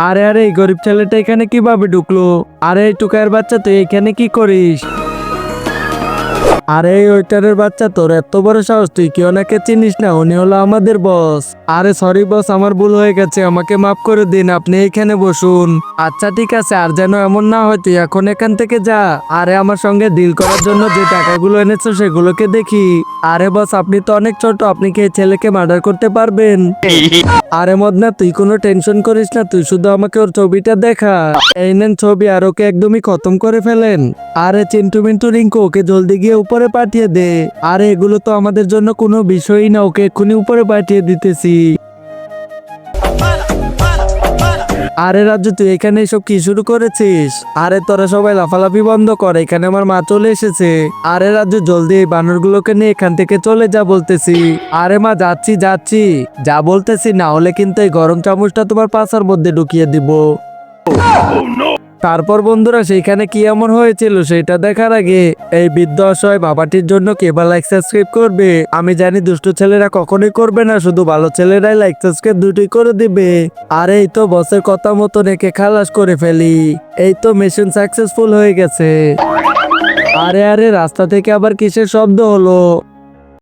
আরে আরে এই গরিব ছেলেটা এখানে কিভাবে ঢুকলো? আরে এই টুকাইয়ের বাচ্চা তুই এখানে কি করিস? আরে এই ওয়েটারের বাচ্চা, তোর এত বড় সাহস, তুই কি ওনাকে চিনিস না? উনি হলো আমাদের বস। আরে সরি বস, আমার ভুল হয়ে গেছে, আমাকে মাফ করে দিন, আপনি এখানে বসুন। আচ্ছা ঠিক আছে, আর যেন এমন না হয়, তুই এখন এখান থেকে যা। আরে আমার সঙ্গে ডিল করার জন্য যে টাকাগুলো এনেছো সেগুলোকে দেখি। আরে বস, আপনি তো অনেক ছোট, আপনি কি এই ছেলেকে মার্ডার করতে পারবেন? আরে মদনা, তুই কোনো টেনশন করিস না, তুই শুধু আমাকে ওর ছবিটা দেখা। এই নেন ছবি, আর ওকে একদমই খতম করে ফেলেন। আরে চিন্টু মিন্টু রিঙ্কু, ওকে জলদি গিয়ে উপরে পাঠিয়ে দে। আরে এগুলো তো আমাদের জন্য কোনো বিষয়ই না, ওকে এক্ষুনি উপরে পাঠিয়ে দিতেছি। আরে রাজু, তুই এখানে এসব কি শুরু করেছিস? আরে তোরা সবাই লাফালাফি বন্ধ কর, এখানে আমার মা চলে এসেছে। আরে রাজু, জলদি এই বানরগুলোকে নিয়ে এখান থেকে চলে যা বলতেছি। আরে মা, যাচ্ছি যাচ্ছি, যা বলতেছি, না হলে কিন্তু এই গরম চামচটা তোমার পাছার মধ্যে ঢুকিয়ে দিব। তারপর বন্ধুরা, সেইখানে কি এমন হয়েছিল সেটা দেখার আগে এই বৃদ্ধ অসহায় বাবাটির জন্য কে বা লাইক সাবস্ক্রাইব করবে? আমি জানি দুষ্টু ছেলেরা কখনোই করবে না, শুধু ভালো ছেলেরাই লাইক সাবস্ক্রাইব দুটোই করে দিবে। আর এই তো বসের কথা মতো একে খালাস করে ফেলি। এই তো মিশন সাকসেসফুল হয়ে গেছে। আরে আরে, রাস্তা থেকে আবার কিসের শব্দ হলো?